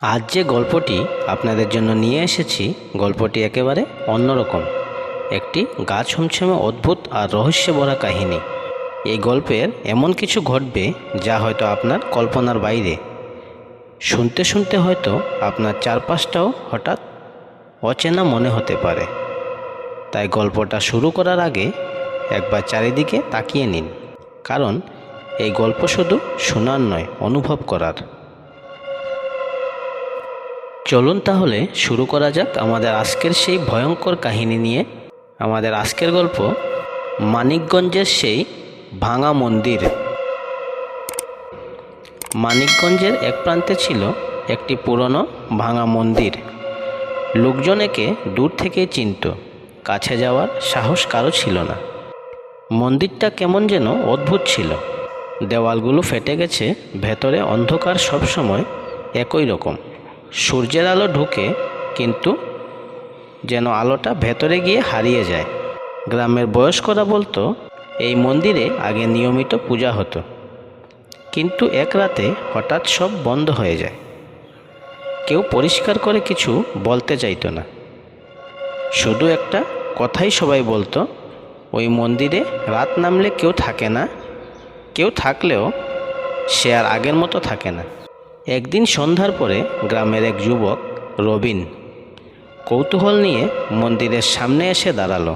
আজ যে গল্পটি আপনাদের জন্য নিয়ে এসেছি, গল্পটি একেবারে অন্যরকম। একটি গা ছমছমে অদ্ভুত আর রহস্যে ভরা কাহিনী। এই গল্পের এমন কিছু ঘটবে যা হয়তো আপনার কল্পনার বাইরে। শুনতে শুনতে হয়তো আপনার চারপাশটাও হঠাৎ অচেনা মনে হতে পারে। তাই গল্পটা শুরু করার আগে একবার চারিদিকে তাকিয়ে নিন, কারণ এই গল্প শুধু শোনার নয়, অনুভব করার। চলুন তাহলে শুরু করা যাক আমাদের আজকের সেই ভয়ঙ্কর কাহিনী নিয়ে। আমাদের আজকের গল্প মানিকগঞ্জের সেই ভাঙা মন্দির। মানিকগঞ্জের এক প্রান্তে ছিল একটি পুরনো ভাঙা মন্দির। লোকজন একে দূর থেকেই চিনত, কাছে যাওয়ার সাহস কারো ছিল না। মন্দিরটা কেমন যেন অদ্ভুত ছিল। দেওয়ালগুলো ফেটে গেছে, ভেতরে অন্ধকার সবসময় একই রকম। সূর্যের আলো ঢুকে, কিন্তু যেন আলোটা ভেতরে গিয়ে হারিয়ে যায়। গ্রামের বয়স্করা বলতো এই মন্দিরে আগে নিয়মিত পূজা হতো, কিন্তু এক রাতে হঠাৎ সব বন্ধ হয়ে যায়। কেউ পরিষ্কার করে কিছু বলতে চাইতো না, শুধু একটা কথাই সবাই বলতো, ওই মন্দিরে রাত নামলে কেউ থাকে না, কেউ থাকলেও সে আর আগের মতো থাকে না। একদিন সন্ধ্যার পরে গ্রামের এক যুবক রবিন কৌতূহল নিয়ে মন্দিরের সামনে এসে দাঁড়ালো।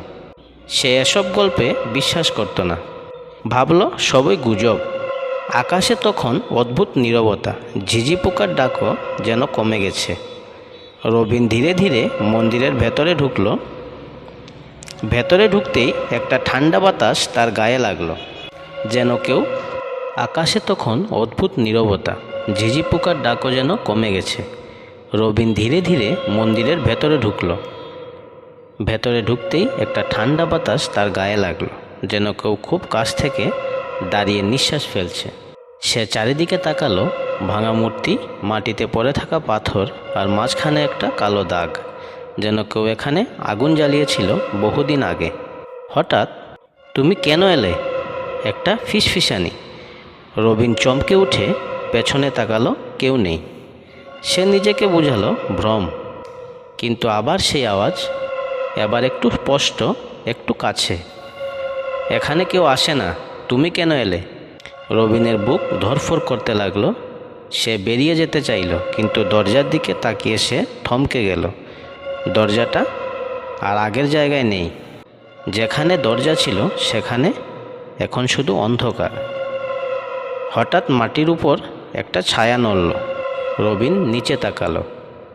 সে এসব গল্পে বিশ্বাস করত না, ভাবলো সবই গুজব। আকাশে তখন অদ্ভুত নীরবতা, ঝিঝি পোকার ডাকও যেন কমে গেছে। রবিন ধীরে ধীরে মন্দিরের ভেতরে ঢুকলো। ভেতরে ঢুকতেই একটা ঠান্ডা বাতাস তার গায়ে লাগলো, যেন কেউ। আকাশে তখন অদ্ভুত নীরবতা, ঝিঝি পোকার ডাকও যেন কমে গেছে। রবিন ধীরে ধীরে মন্দিরের ভেতরে ঢুকলো। ভেতরে ঢুকতেই একটা ঠান্ডা বাতাস তার গায়ে লাগলো, যেন কেউ খুব কাছ থেকে দাঁড়িয়ে নিঃশ্বাস ফেলছে। সে চারিদিকে তাকালো। ভাঙা মূর্তি, মাটিতে পড়ে থাকা পাথর, আর মাঝখানে একটা কালো দাগ, যেন কেউ এখানে আগুন জ্বালিয়েছিল বহুদিন আগে। হঠাৎ, তুমি কেন এলে? একটা ফিসফিসানি। রবিন চমকে উঠে পেছনে তাকালো, কেউ নেই। সে নিজেকে বোঝালো ভ্রম, কিন্তু আবার সেই আওয়াজ, এবার একটু স্পষ্ট, একটু কাছে। এখানে কেউ আসে না, তুমি কেন এলে? রবিনের বুক ধড়ফড় করতে লাগলো। সে বেরিয়ে যেতে চাইল, কিন্তু দরজার দিকে তাকিয়ে সে থমকে গেল। দরজাটা আর আগের জায়গায় নেই। যেখানে দরজা ছিল সেখানে এখন শুধু অন্ধকার। হঠাৎ মাটির উপর একটা ছায়া নড়ল। রবিন নিচে তাকালো।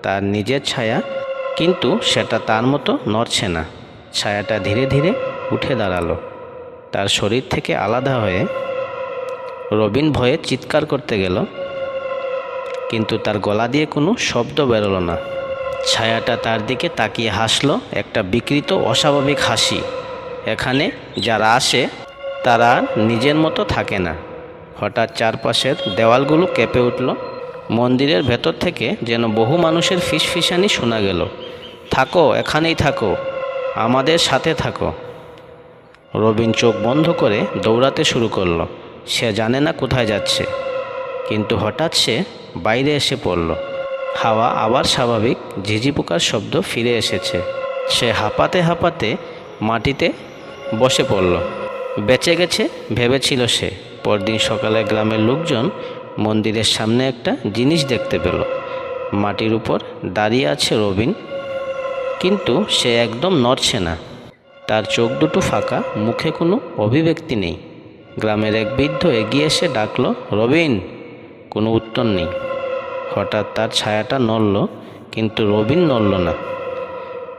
তার নিজের ছায়া, কিন্তু সেটা তার মতো নড়ছে না। ছায়াটা ধীরে ধীরে উঠে দাঁড়ালো তার শরীর থেকে আলাদা হয়ে। রবিন ভয়ে চিৎকার করতে গেল, কিন্তু তার গলা দিয়ে কোনো শব্দ বেরোলো না। ছায়াটা তার দিকে তাকিয়ে হাসলো, একটা বিকৃত অস্বাভাবিক হাসি। এখানে যারা আসে তারা নিজের মতো থাকে না। হঠাৎ চারপাশের দেওয়ালগুলো কেঁপে উঠল। মন্দিরের ভেতর থেকে যেন বহু মানুষের ফিসফিসানি শোনা গেল। থাকো, এখানেই থাকো, আমাদের সাথে থাকো। রবিন চোখ বন্ধ করে দৌড়াতে শুরু করলো। সে জানে না কোথায় যাচ্ছে, কিন্তু হঠাৎ সে বাইরে এসে পড়ল। হাওয়া আবার স্বাভাবিক, ঝিঝি পোকার শব্দ ফিরে এসেছে। সে হাঁপাতে হাঁপাতে মাটিতে বসে পড়ল। বেঁচে গেছে ভেবেছিল সে। পরদিন সকালে গ্রামের লোকজন মন্দিরের সামনে একটা জিনিস দেখতে পেল। মাটির উপর দাঁড়িয়ে আছে রবিন, কিন্তু সে একদম নড়ছে না। তার চোখ দুটো ফাঁকা, মুখে কোনো অভিব্যক্তি নেই। গ্রামের এক বৃদ্ধ এগিয়ে এসে ডাকলো, রবিন। কোনো উত্তর নেই। হঠাৎ তার ছায়াটা নড়ল, কিন্তু রবিন নড়ল না।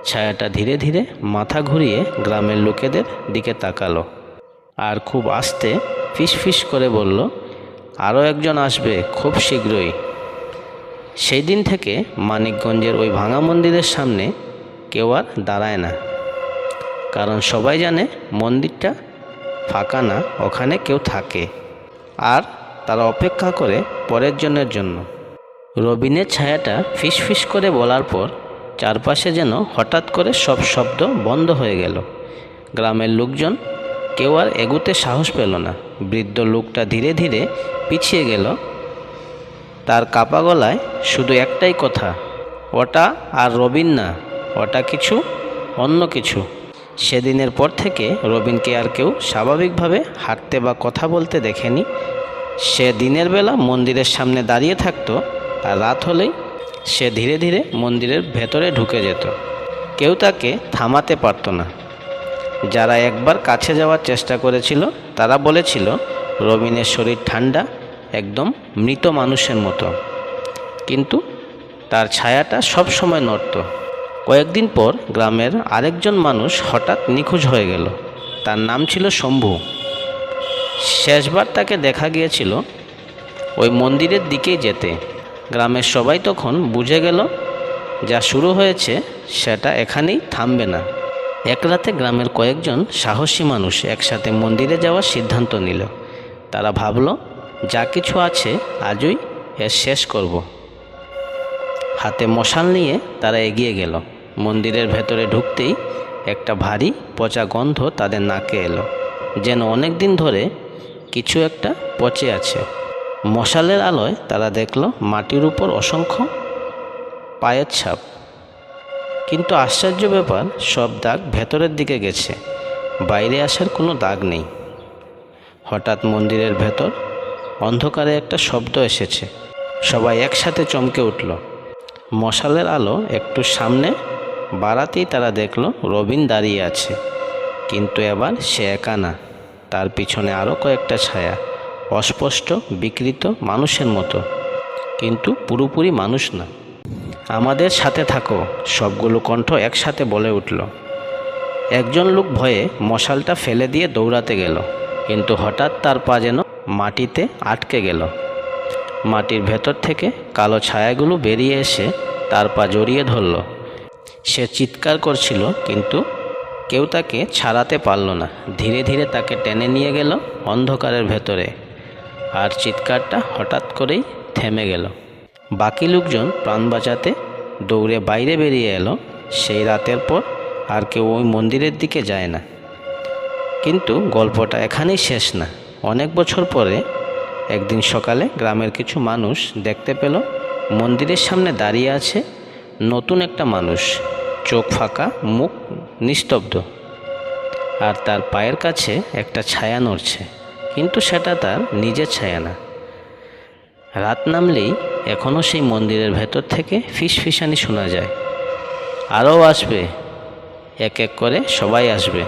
ছায়াটা ধীরে ধীরে মাথা ঘুরিয়ে গ্রামের লোকেদের দিকে তাকালো, আর খুব আস্তে ফিসফিস করে বলল, আরও একজন আসবে খুব শীঘ্রই। সেই দিন থেকে মানিকগঞ্জের ওই ভাঙা মন্দিরের সামনে কেউ আর দাঁড়ায় না, কারণ সবাই জানে মন্দিরটা ফাঁকা না, ওখানে কেউ থাকে, আর তারা অপেক্ষা করে পরের জনের জন্য। রবিনের ছায়াটা ফিসফিস করে বলার পর চারপাশে যেন হঠাৎ করে সব শব্দ বন্ধ হয়ে গেল। গ্রামের লোকজন কেউ আর এগুতে সাহস পেল না। বৃদ্ধ লোকটা ধীরে ধীরে পিছিয়ে গেল। তার কাপা গলায় শুধু একটাই কথা, ওটা আর রবিন না, ওটা কিছু অন্য কিছু। সেদিনের পর থেকে রবিনকে আর কেউ স্বাভাবিকভাবে হাঁটতে বা কথা বলতে দেখেনি। সে দিনের বেলা মন্দিরের সামনে দাঁড়িয়ে থাকতো, আর রাত হলেই সে ধীরে ধীরে মন্দিরের ভেতরে ঢুকে যেত। কেউ তাকে থামাতে পারত না। যারা একবার কাছে যাওয়ার চেষ্টা করেছিল তারা বলেছিল রবিনের শরীর ঠান্ডা, একদম মৃত মানুষের মতো, কিন্তু তার ছায়াটা সব সময় নড়ত। কয়েকদিন পর গ্রামের আরেকজন মানুষ হঠাৎ নিখোঁজ হয়ে গেল। তার নাম ছিল শম্ভু। শেষবার তাকে দেখা গিয়েছিল ওই মন্দিরের দিকেই যেতে। গ্রামের সবাই তখন বুঝে গেল যা শুরু হয়েছে সেটা এখানেই থামবে না। এক রাতে গ্রামের কয়েকজন সাহসী মানুষ একসাথে মন্দিরে যাওয়ার সিদ্ধান্ত নিল। তারা ভাবল, যা কিছু আছে আজই এর শেষ করব। হাতে মশাল নিয়ে তারা এগিয়ে গেল। মন্দিরের ভেতরে ঢুকতেই একটা ভারী পচা গন্ধ তাদের নাকে এলো, যেন অনেক দিন ধরে কিছু একটা পচে আছে। মশালের আলোয় তারা দেখল মাটির উপর অসংখ্য পায়ের ছাপ, কিন্তু আশ্চর্য ব্যাপার, সব দাগ ভেতরের দিকে গেছে, বাইরে আসার কোনো দাগ নেই। হঠাৎ মন্দিরের ভেতর অন্ধকারে একটা শব্দ এসেছে। সবাই একসাথে চমকে উঠল। মশালের আলো একটু সামনে বাড়াতেই তারা দেখল রবিন দাঁড়িয়ে আছে, কিন্তু এবার সে একা না, তার পিছনে আরও কয়েকটা ছায়া, অস্পষ্ট বিকৃত মানুষের মতো, কিন্তু পুরোপুরি মানুষ না। আমাদের সাথে থাকো, সবগুলো কণ্ঠ একসাথে বলে উঠল। একজন লোক ভয়ে মশালটা ফেলে দিয়ে দৌড়াতে গেল, কিন্তু হঠাৎ তার পা যেন মাটিতে আটকে গেল। মাটির ভেতর থেকে কালো ছায়াগুলো বেরিয়ে এসে তার পা জড়িয়ে ধরল। সে চিৎকার করছিল, কিন্তু কেউ তাকে ছাড়াতে পারল না। ধীরে ধীরে তাকে টেনে নিয়ে গেল অন্ধকারের ভেতরে, আর চিৎকারটা হঠাৎ করেই থেমে গেল। বাকি লোকজন প্রাণ বাঁচাতে দৌড়ে বাইরে বেরিয়ে এলো। সেই রাতের পর আর কেউ ওই মন্দিরের দিকে যায় না। কিন্তু গল্পটা এখানেই শেষ না। অনেক বছর পরে একদিন সকালে গ্রামের কিছু মানুষ দেখতে পেল মন্দিরের সামনে দাঁড়িয়ে আছে নতুন একটা মানুষ, চোখ ফাঁকা, মুখ নিস্তব্ধ, আর তার পায়ের কাছে একটা ছায়া নড়ছে, কিন্তু সেটা তার নিজের ছায়া না। রাত নামলেই এখনও সেই মন্দিরের ভেতর থেকে ফিসফিসানি শোনা যায়। আরও আসবে, এক এক করে সবাই আসবে।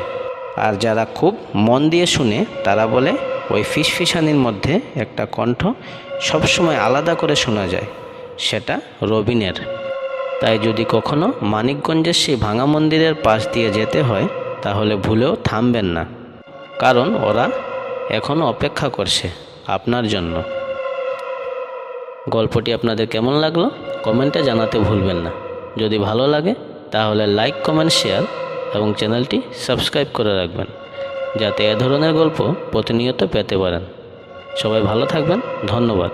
আর যারা খুব মন দিয়ে শুনে তারা বলে ওই ফিসফিসানির মধ্যে একটা কণ্ঠ সবসময় আলাদা করে শোনা যায়, সেটা রবিনের। তাই যদি কখনো মানিকগঞ্জের সেই ভাঙা মন্দিরের পাশ দিয়ে যেতে হয় তাহলে ভুলেও থামবেন না, কারণ ওরা এখনও অপেক্ষা করছে আপনার জন্য। গল্পটি আপনাদের কেমন লাগলো কমেন্টে জানাতে ভুলবেন না। যদি ভালো লাগে তাহলে লাইক, কমেন্ট, শেয়ার এবং চ্যানেলটি সাবস্ক্রাইব করে রাখবেন, যাতে এ ধরনের গল্প প্রতিনিয়ত পেতে পারেন। সবাই ভালো থাকবেন। ধন্যবাদ।